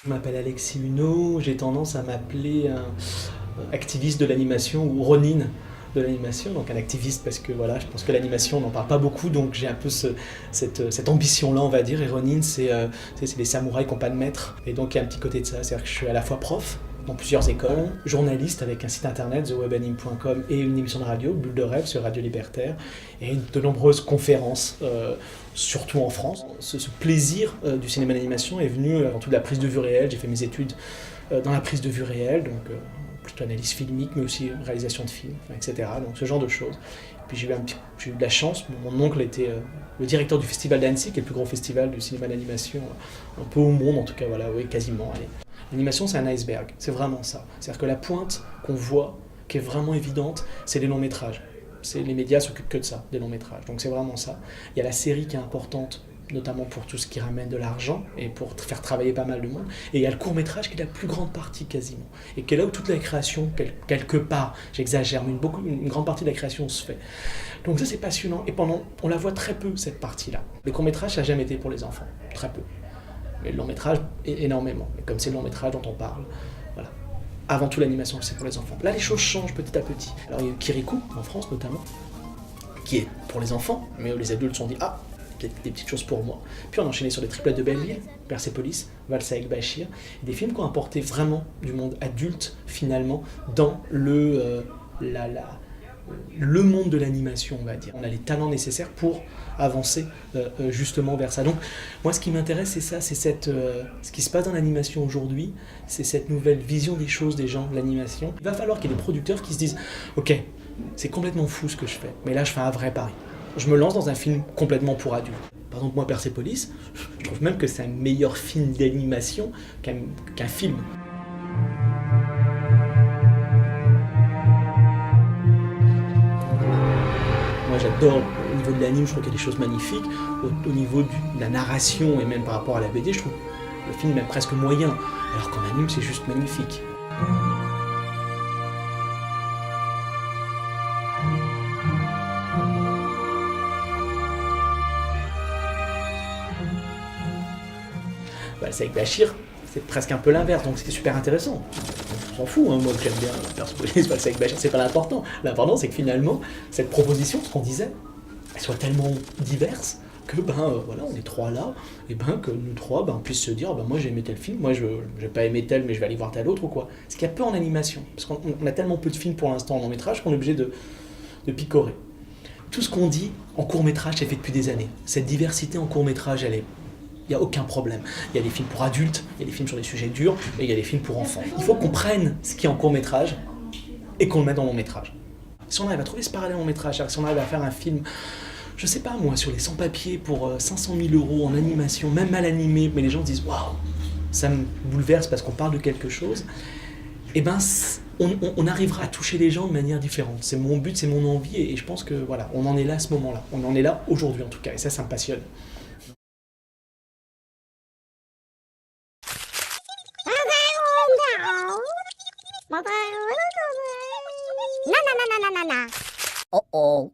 Je m'appelle Alexis Huneau, j'ai tendance à m'appeler un activiste de l'animation ou Ronin de l'animation, donc un activiste parce que voilà, je pense que l'animation on n'en parle pas beaucoup, donc j'ai un peu cette ambition-là, on va dire, et Ronin c'est des samouraïs qui n'ont pas de maître, et donc il y a un petit côté de ça, c'est-à-dire que je suis à la fois prof dans plusieurs écoles, journaliste avec un site internet, thewebanime.com, et une émission de radio, Bulle de rêve sur Radio Libertaire, et de nombreuses conférences, surtout en France. Ce plaisir du cinéma d'animation est venu avant tout de la prise de vue réelle. J'ai fait mes études dans la prise de vue réelle, donc plutôt analyse filmique, mais aussi réalisation de films, etc. Donc ce genre de choses. Puis j'ai eu de la chance, mon oncle était le directeur du festival d'Annecy, qui est le plus gros festival du cinéma d'animation, un peu au monde en tout cas, voilà, oui, quasiment, allez. L'animation, c'est un iceberg, c'est vraiment ça. C'est-à-dire que la pointe qu'on voit, qui est vraiment évidente, c'est les longs métrages. Les médias s'occupent que de ça, des longs métrages. Donc c'est vraiment ça. Il y a la série qui est importante, notamment pour tout ce qui ramène de l'argent et pour faire travailler pas mal de monde. Et il y a le court métrage qui est la plus grande partie quasiment. Et qui est là où toute la création, quelque part, j'exagère, mais une grande partie de la création se fait. Donc ça c'est passionnant. Et on la voit très peu cette partie-là. Les courts métrages, ça n'a jamais été pour les enfants, très peu. Mais le long métrage, énormément. Et comme c'est le long métrage dont on parle, voilà. Avant tout, l'animation, c'est pour les enfants. Là, les choses changent petit à petit. Alors, il y a eu Kirikou, en France notamment, qui est pour les enfants, mais où les adultes se sont dit « Ah, des petites choses pour moi ». Puis on a enchaîné sur les triplettes de Belleville, Persépolis, Valse avec Bachir, des films qui ont apporté vraiment du monde adulte, finalement, dans le monde de l'animation, on va dire. On a les talents nécessaires pour avancer justement vers ça. Donc moi ce qui m'intéresse c'est ça, c'est ce qui se passe dans l'animation aujourd'hui, c'est cette nouvelle vision des choses des gens de l'animation. Il va falloir qu'il y ait des producteurs qui se disent ok, c'est complètement fou ce que je fais, mais là je fais un vrai pari. Je me lance dans un film complètement pour adultes. Par exemple moi Persépolis, je trouve même que c'est un meilleur film d'animation qu'un film. Moi j'adore, au niveau de l'anime, je trouve qu'il y a des choses magnifiques. Au niveau de la narration et même par rapport à la BD, je trouve le film est presque moyen. Alors qu'en anime, c'est juste magnifique. Bah, c'est avec Bachir, c'est presque un peu l'inverse, donc c'était super intéressant. On s'en fout, hein, moi que j'aime bien Persepolis, c'est avec Bachir, c'est pas l'important. L'important c'est que finalement, cette proposition, ce qu'on disait, elle soit tellement diverse que voilà, on est trois là, et que nous trois on puisse se dire moi j'ai aimé tel film, moi je n'ai pas aimé tel mais je vais aller voir tel autre ou quoi. Ce qu'il y a peu en animation, parce qu'on a tellement peu de films pour l'instant en long métrage qu'on est obligé de picorer. Tout ce qu'on dit en court métrage c'est fait depuis des années. Cette diversité en court métrage il n'y a aucun problème. Il y a des films pour adultes, il y a des films sur des sujets durs, et il y a des films pour enfants. Il faut qu'on prenne ce qui est en court métrage et qu'on le mette en long métrage. Si on arrive à trouver ce parallèle en long métrage, si on arrive à faire un film, je sais pas moi, sur les sans-papiers pour 500 000 € en animation, même mal animé, mais les gens disent waouh, ça me bouleverse parce qu'on parle de quelque chose, et on arrivera à toucher les gens de manière différente. C'est mon but, c'est mon envie, et je pense que voilà, on en est là à ce moment-là. On en est là aujourd'hui en tout cas, et ça me passionne. Na na na na na na na. Uh-oh.